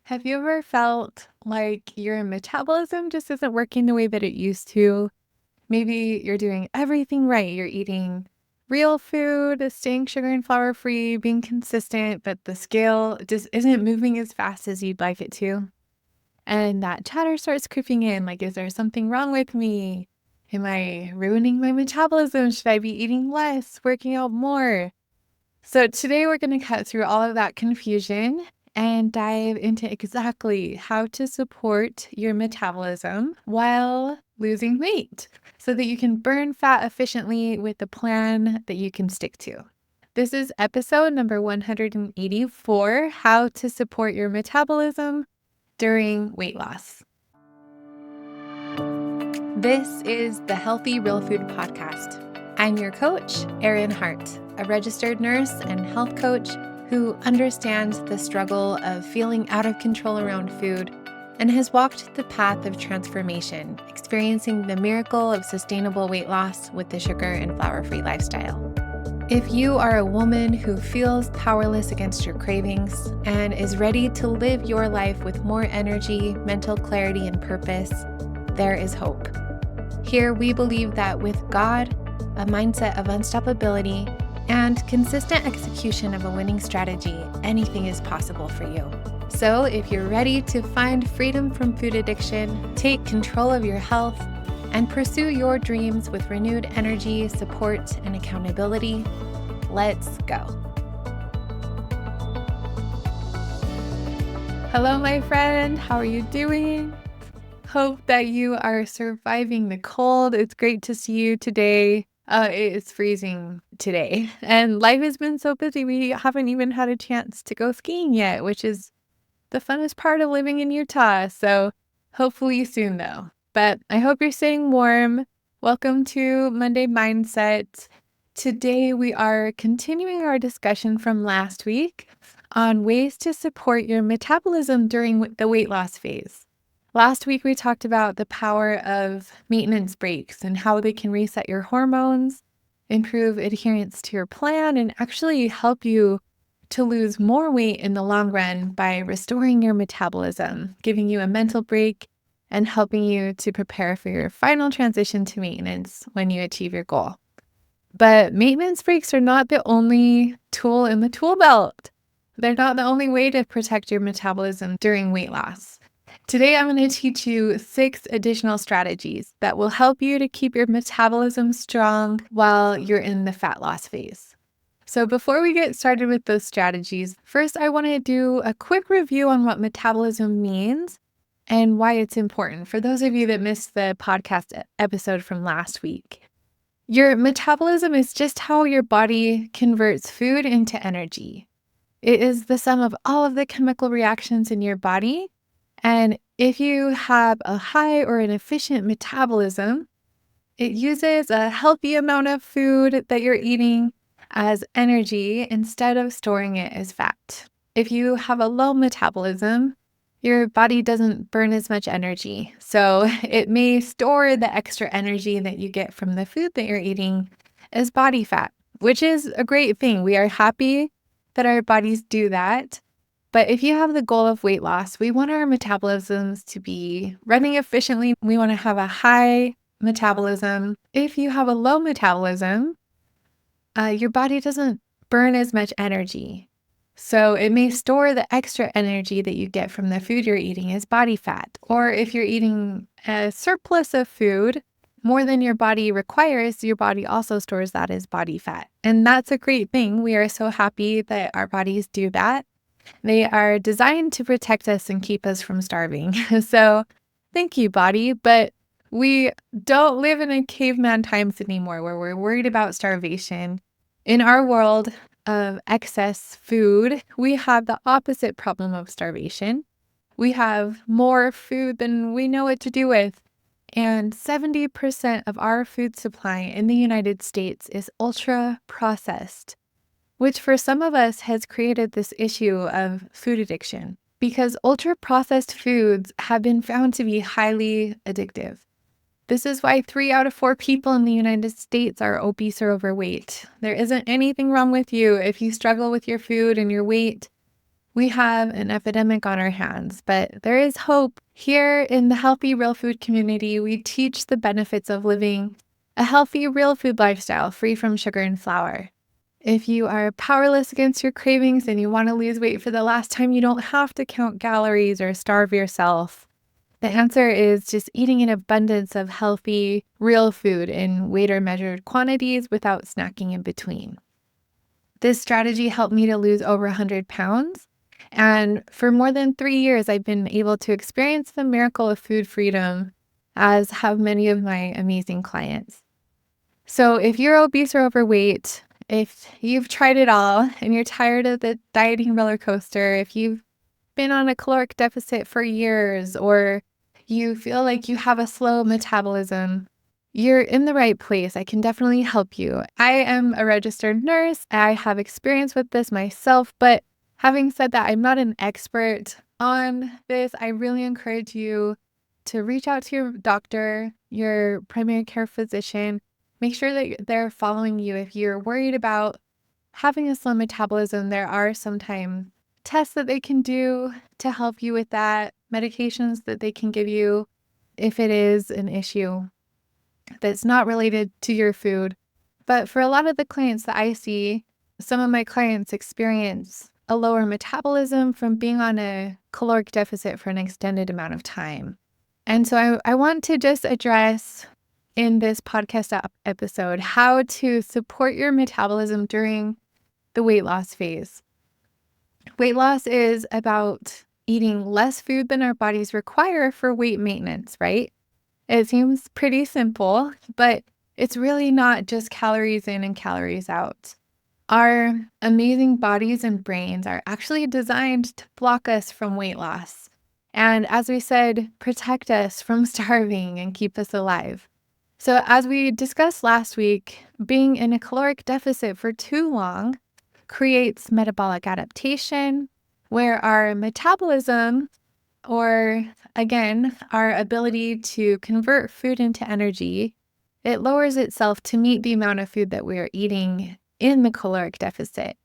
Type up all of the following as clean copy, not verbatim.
Have you ever felt like your metabolism just isn't working the way that it used to? Maybe you're doing everything right. You're eating real food, staying sugar and flour free, being consistent, but the scale just isn't moving as fast as you'd like it to. And that chatter starts creeping in like, is there something wrong with me? Am I ruining my metabolism? Should I be eating less, working out more? So today we're going to cut through all of that confusion and dive into exactly how to support your metabolism while losing weight so that you can burn fat efficiently with a plan that you can stick to. This is episode number 184, How to Support Your Metabolism During Weight Loss. This is the Healthy Real Food Podcast. I'm your coach, Erin Hart, a registered nurse and health coach who understands the struggle of feeling out of control around food and has walked the path of transformation, experiencing the miracle of sustainable weight loss with the sugar and flour-free lifestyle. If you are a woman who feels powerless against your cravings and is ready to live your life with more energy, mental clarity, and purpose, there is hope. Here we believe that with God, a mindset of unstoppability, and consistent execution of a winning strategy, anything is possible for you. So if you're ready to find freedom from food addiction, take control of your health, and pursue your dreams with renewed energy, support, and accountability, let's go. Hello, my friend. How are you doing? Hope that you are surviving the cold. It's great to see you today. It's freezing today, and life has been so busy. We haven't even had a chance to go skiing yet, which is the funnest part of living in Utah. So hopefully soon, though. But I hope you're staying warm. Welcome to Monday Mindset. Today we are continuing our discussion from last week on ways to support your metabolism during the weight loss phase. Last week, we talked about the power of maintenance breaks and how they can reset your hormones, improve adherence to your plan, and actually help you to lose more weight in the long run by restoring your metabolism, giving you a mental break, and helping you to prepare for your final transition to maintenance when you achieve your goal. But maintenance breaks are not the only tool in the tool belt. They're not the only way to protect your metabolism during weight loss. Today, I'm going to teach you 6 additional strategies that will help you to keep your metabolism strong while you're in the fat loss phase. So before we get started with those strategies, first I want to do a quick review on what metabolism means and why it's important for those of you that missed the podcast episode from last week. Your metabolism is just how your body converts food into energy. It is the sum of all of the chemical reactions in your body. And if you have a high or an efficient metabolism, it uses a healthy amount of food that you're eating as energy instead of storing it as fat. If you have a low metabolism, your body doesn't burn as much energy. So it may store the extra energy that you get from the food that you're eating as body fat, which is a great thing. We are happy that our bodies do that. But if you have the goal of weight loss, we want our metabolisms to be running efficiently. We want to have a high metabolism. If you have a low metabolism, your body doesn't burn as much energy. So it may store the extra energy that you get from the food you're eating as body fat. Or if you're eating a surplus of food, more than your body requires, your body also stores that as body fat. And that's a great thing. We are so happy that our bodies do that. They are designed to protect us and keep us from starving. So thank you, body. But we don't live in a caveman times anymore where we're worried about starvation. In our world of excess food, we have the opposite problem of starvation. We have more food than we know what to do with. And 70% of our food supply in the United States is ultra processed, which for some of us has created this issue of food addiction because ultra-processed foods have been found to be highly addictive. This is why 3 out of 4 people in the United States are obese or overweight. There isn't anything wrong with you if you struggle with your food and your weight. we have an epidemic on our hands, but there is hope. Here in the Healthy Real Food community, we teach the benefits of living a healthy real food lifestyle free from sugar and flour. If you are powerless against your cravings and you want to lose weight for the last time, you don't have to count calories or starve yourself. The answer is just eating an abundance of healthy, real food in weighed or measured quantities without snacking in between. This strategy helped me to lose over 100 pounds. And for more than 3 years, I've been able to experience the miracle of food freedom, as have many of my amazing clients. So if you're obese or overweight, if you've tried it all and you're tired of the dieting roller coaster, if you've been on a caloric deficit for years, or you feel like you have a slow metabolism, you're in the right place. I can definitely help you. I am a registered nurse. I have experience with this myself, but having said that, I'm not an expert on this. I really encourage you to reach out to your doctor, your primary care physician. Make sure that they're following you. If you're worried about having a slow metabolism, there are sometimes tests that they can do to help you with that, medications that they can give you if it is an issue that's not related to your food. But for a lot of the clients that I see, some of my clients experience a lower metabolism from being on a caloric deficit for an extended amount of time. And so I want to just address in this podcast episode how to support your metabolism during the weight loss phase. Weight loss is about eating less food than our bodies require for weight maintenance, right? It seems pretty simple, but it's really not just calories in and calories out. Our amazing bodies and brains are actually designed to block us from weight loss. And as we said, protect us from starving and keep us alive. So as we discussed last week, being in a caloric deficit for too long creates metabolic adaptation, where our metabolism, or again, our ability to convert food into energy, it lowers itself to meet the amount of food that we are eating in the caloric deficit.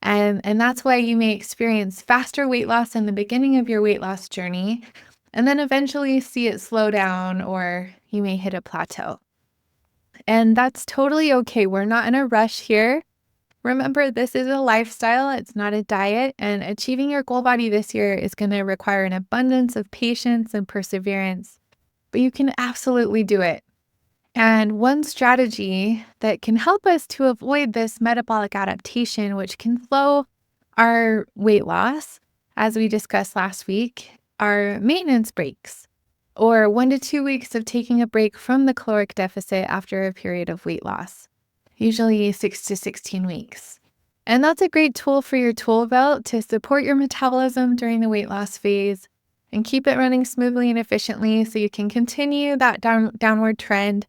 And that's why you may experience faster weight loss in the beginning of your weight loss journey, and then eventually see it slow down, or you may hit a plateau. And that's totally okay. We're not in a rush here. Remember, this is a lifestyle, it's not a diet, and achieving your goal body this year is going to require an abundance of patience and perseverance, but you can absolutely do it. And one strategy that can help us to avoid this metabolic adaptation, which can slow our weight loss, as we discussed last week, are maintenance breaks, or 1 to 2 weeks of taking a break from the caloric deficit after a period of weight loss. Usually 6 to 16 weeks. And that's a great tool for your tool belt to support your metabolism during the weight loss phase and keep it running smoothly and efficiently so you can continue that downward trend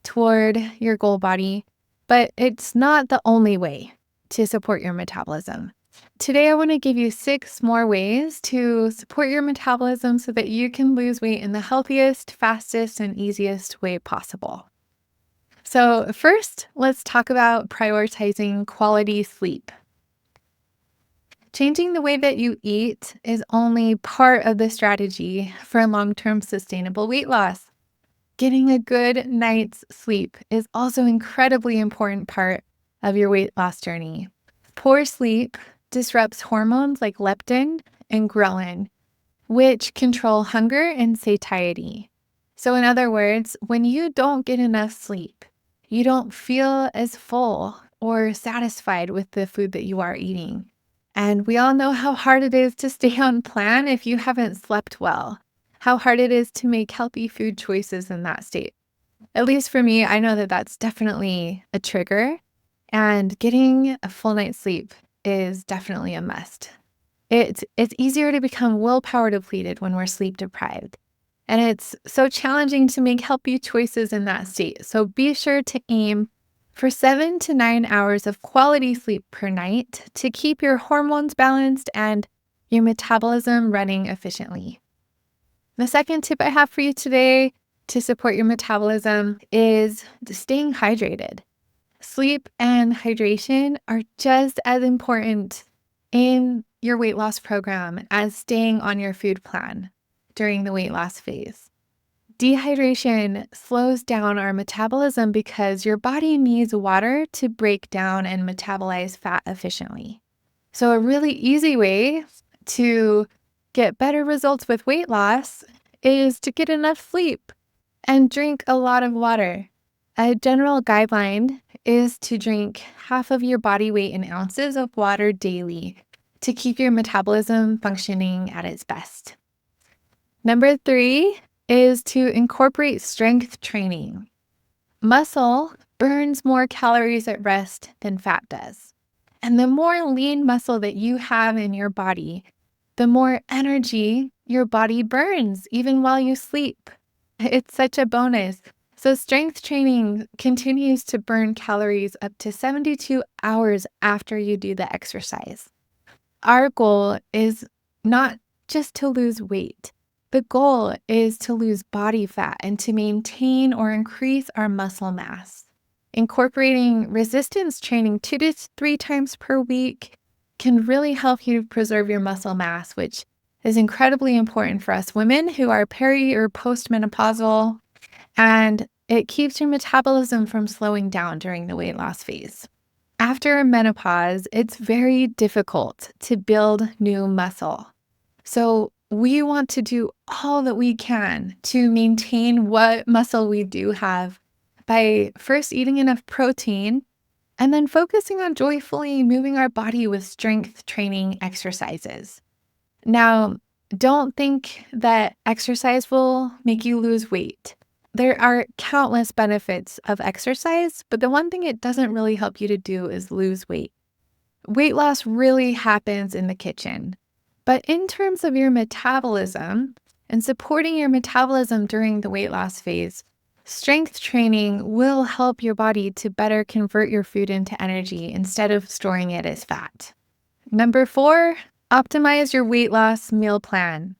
toward your goal body. But it's not the only way to support your metabolism. Today, I want to give you 6 more ways to support your metabolism so that you can lose weight in the healthiest, fastest, and easiest way possible. So first, let's talk about prioritizing quality sleep. Changing the way that you eat is only part of the strategy for long-term sustainable weight loss. Getting a good night's sleep is also an incredibly important part of your weight loss journey. Poor sleep disrupts hormones like leptin and ghrelin, which control hunger and satiety. So in other words, when you don't get enough sleep, you don't feel as full or satisfied with the food that you are eating. And we all know how hard it is to stay on plan if you haven't slept well, how hard it is to make healthy food choices in that state. At least for me, I know that that's definitely a trigger, and getting a full night's sleep is definitely a must. It's easier to become willpower depleted when we're sleep deprived. And it's so challenging to make healthy choices in that state. So be sure to aim for 7 to 9 hours of quality sleep per night to keep your hormones balanced and your metabolism running efficiently. The second tip I have for you today to support your metabolism is staying hydrated. Sleep and hydration are just as important in your weight loss program as staying on your food plan during the weight loss phase. Dehydration slows down our metabolism because your body needs water to break down and metabolize fat efficiently. So, a really easy way to get better results with weight loss is to get enough sleep and drink a lot of water. A general guideline is to drink half of your body weight in ounces of water daily to keep your metabolism functioning at its best. Number 3 is to incorporate strength training. Muscle burns more calories at rest than fat does. And the more lean muscle that you have in your body, the more energy your body burns, even while you sleep. It's such a bonus. So strength training continues to burn calories up to 72 hours after you do the exercise. Our goal is not just to lose weight. The goal is to lose body fat and to maintain or increase our muscle mass. Incorporating resistance training 2 to 3 times per week can really help you preserve your muscle mass, which is incredibly important for us women who are peri or postmenopausal, and it keeps your metabolism from slowing down during the weight loss phase. After menopause, it's very difficult to build new muscle. So we want to do all that we can to maintain what muscle we do have by first eating enough protein and then focusing on joyfully moving our body with strength training exercises. Now, don't think that exercise will make you lose weight. There are countless benefits of exercise, but the one thing it doesn't really help you to do is lose weight. Weight loss really happens in the kitchen. But in terms of your metabolism and supporting your metabolism during the weight loss phase, strength training will help your body to better convert your food into energy instead of storing it as fat. Number 4, optimize your weight loss meal plan.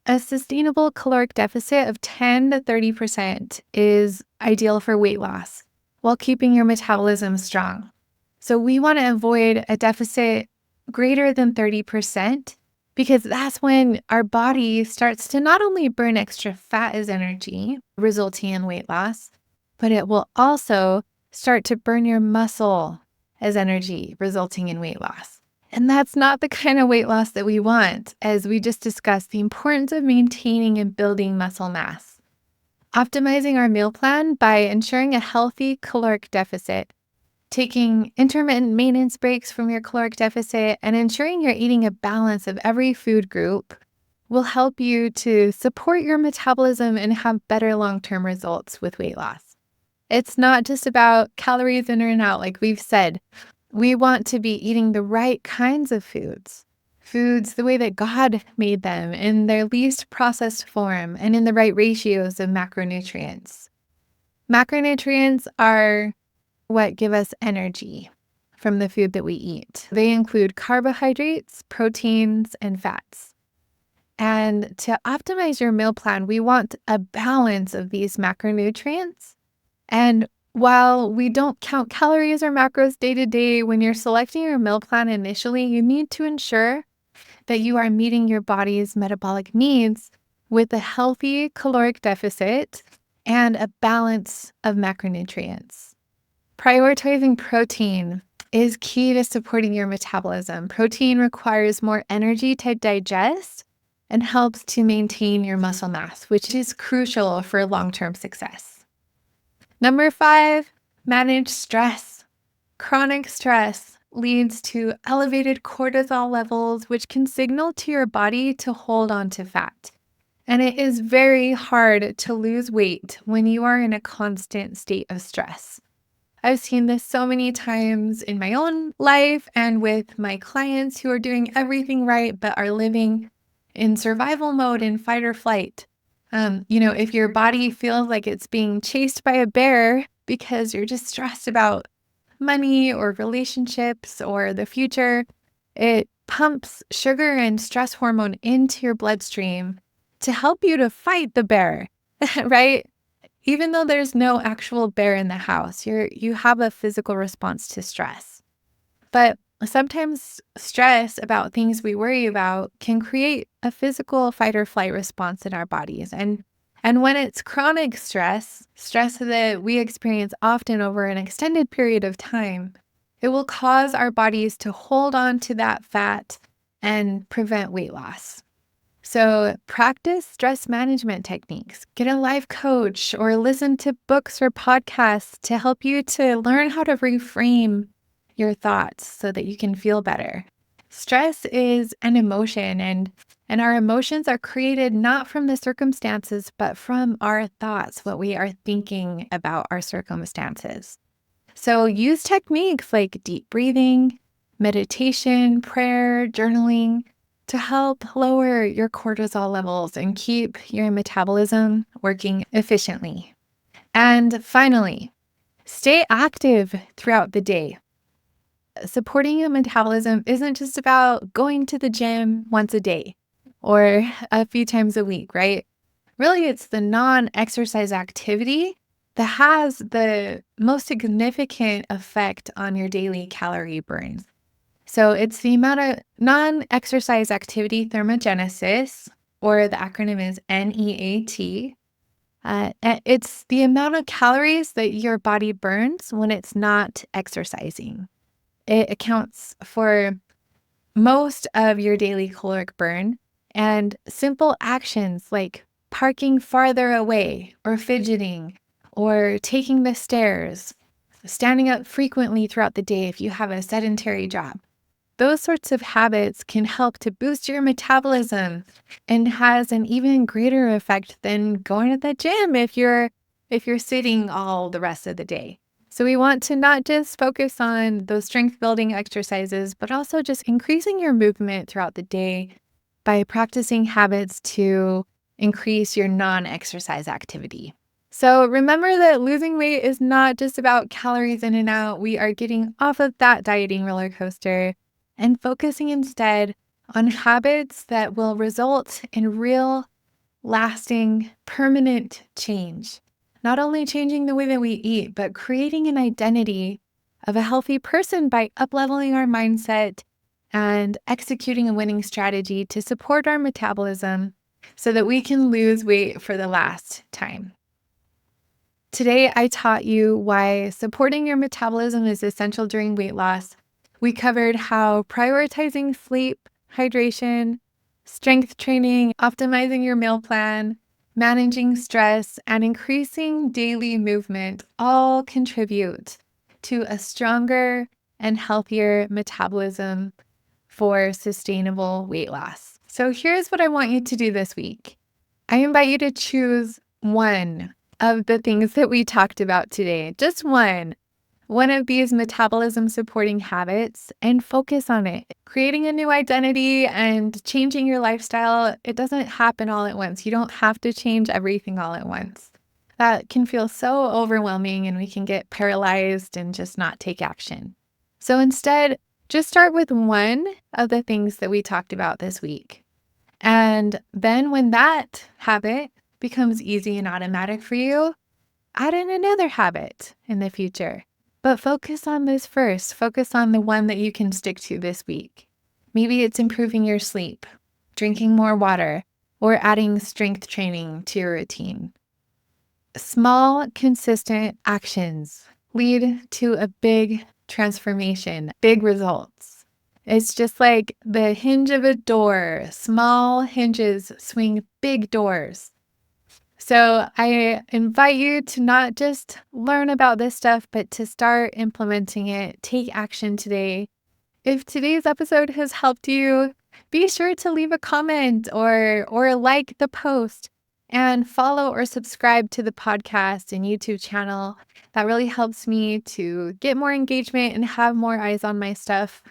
A sustainable caloric deficit of 10 to 30% is ideal for weight loss while keeping your metabolism strong. So we want to avoid a deficit greater than 30% because that's when our body starts to not only burn extra fat as energy, resulting in weight loss, but it will also start to burn your muscle as energy, resulting in weight loss. And that's not the kind of weight loss that we want, as we just discussed the importance of maintaining and building muscle mass. Optimizing our meal plan by ensuring a healthy caloric deficit, taking intermittent maintenance breaks from your caloric deficit, and ensuring you're eating a balance of every food group will help you to support your metabolism and have better long-term results with weight loss. It's not just about calories in and out, like we've said. We want to be eating the right kinds of foods the way that God made them in their least processed form and in the right ratios of macronutrients. Macronutrients are what give us energy from the food that we eat. They include carbohydrates, proteins, and fats. And to optimize your meal plan, we want a balance of these macronutrients. And while we don't count calories or macros day to day, when you're selecting your meal plan initially, you need to ensure that you are meeting your body's metabolic needs with a healthy caloric deficit and a balance of macronutrients. Prioritizing protein is key to supporting your metabolism. Protein requires more energy to digest and helps to maintain your muscle mass, which is crucial for long-term success. Number 5, manage stress. Chronic stress leads to elevated cortisol levels, which can signal to your body to hold on to fat. And it is very hard to lose weight when you are in a constant state of stress. I've seen this so many times in my own life and with my clients who are doing everything right but are living in survival mode in fight or flight. If your body feels like it's being chased by a bear because you're just stressed about money or relationships or the future, it pumps sugar and stress hormone into your bloodstream to help you to fight the bear, right? Even though there's no actual bear in the house, you have a physical response to stress. But Sometimes stress about things we worry about can create a physical fight or flight response in our bodies. And when it's chronic stress that we experience often over an extended period of time, it will cause our bodies to hold on to that fat and prevent weight loss. So, practice stress management techniques. Get a life coach or listen to books or podcasts to help you to learn how to reframe your thoughts so that you can feel better. Stress is an emotion, and our emotions are created not from the circumstances, but from our thoughts, what we are thinking about our circumstances. So, use techniques like deep breathing, meditation, prayer, journaling to help lower your cortisol levels and keep your metabolism working efficiently. And finally, stay active throughout the day. Supporting your metabolism isn't just about going to the gym once a day or a few times a week, right? Really, it's the non-exercise activity that has the most significant effect on your daily calorie burn. So it's the amount of non-exercise activity thermogenesis, or the acronym is NEAT. It's the amount of calories that your body burns when it's not exercising. It accounts for most of your daily caloric burn, and simple actions like parking farther away or fidgeting or taking the stairs, standing up frequently throughout the day if you have a sedentary job. Those sorts of habits can help to boost your metabolism and has an even greater effect than going to the gym if you're sitting all the rest of the day. So we want to not just focus on those strength building exercises, but also just increasing your movement throughout the day by practicing habits to increase your non-exercise activity. So remember that losing weight is not just about calories in and out. We are getting off of that dieting roller coaster and focusing instead on habits that will result in real, lasting, permanent change. Not only changing the way that we eat, but creating an identity of a healthy person by upleveling our mindset and executing a winning strategy to support our metabolism so that we can lose weight for the last time. Today, I taught you why supporting your metabolism is essential during weight loss. We covered how prioritizing sleep, hydration, strength training, optimizing your meal plan, managing stress, and increasing daily movement all contribute to a stronger and healthier metabolism for sustainable weight loss. So here's what I want you to do this week. I invite you to choose one of the things that we talked about today, just one of these metabolism supporting habits, and focus on it. Creating a new identity and changing your lifestyle, it doesn't happen all at once. You don't have to change everything all at once. That can feel so overwhelming and we can get paralyzed and just not take action. So instead, just start with one of the things that we talked about this week. And then when that habit becomes easy and automatic for you, add in another habit in the future. But focus on this first. Focus on the one that you can stick to this week. Maybe it's improving your sleep, drinking more water, or adding strength training to your routine. Small, consistent actions lead to a big transformation, big results. It's just like the hinge of a door. Small hinges swing big doors. So I invite you to not just learn about this stuff, but to start implementing it. Take action today. If today's episode has helped you, be sure to leave a comment or like the post and follow or subscribe to the podcast and YouTube channel. That really helps me to get more engagement and have more eyes on my stuff.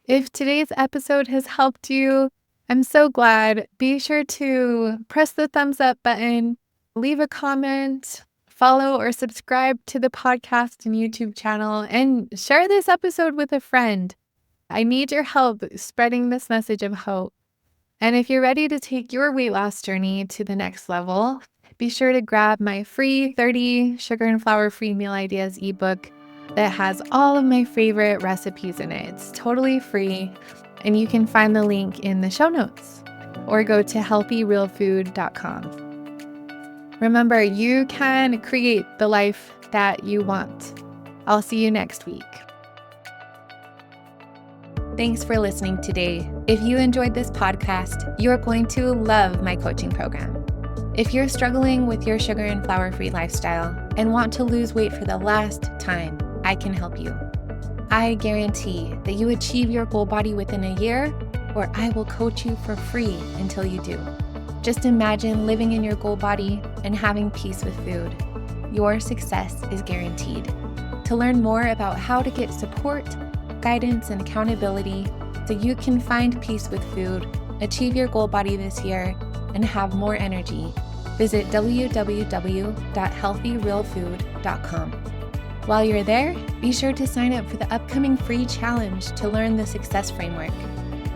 If today's episode has helped you, I'm so glad. Be sure to press the thumbs up button, leave a comment, follow or subscribe to the podcast and YouTube channel, and share this episode with a friend. I need your help spreading this message of hope. And if you're ready to take your weight loss journey to the next level, be sure to grab my free 30 sugar and flour free meal ideas ebook that has all of my favorite recipes in it. It's totally free, and you can find the link in the show notes or go to healthyrealfood.com. Remember, you can create the life that you want. I'll see you next week. Thanks for listening today. If you enjoyed this podcast, you're going to love my coaching program. If you're struggling with your sugar and flour-free lifestyle and want to lose weight for the last time, I can help you. I guarantee that you achieve your goal body within a year, or I will coach you for free until you do. Just imagine living in your goal body and having peace with food. Your success is guaranteed. To learn more about how to get support, guidance, and accountability so you can find peace with food, achieve your goal body this year, and have more energy, visit www.healthyrealfood.com. While you're there, be sure to sign up for the upcoming free challenge to learn the success framework,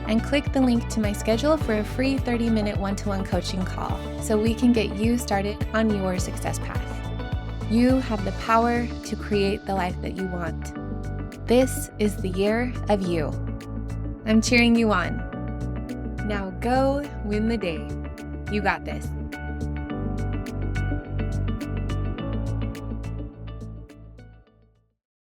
and click the link to my schedule for a free 30-minute one-to-one coaching call so we can get you started on your success path. You have the power to create the life that you want. This is the year of you. I'm cheering you on. Now go win the day. You got this.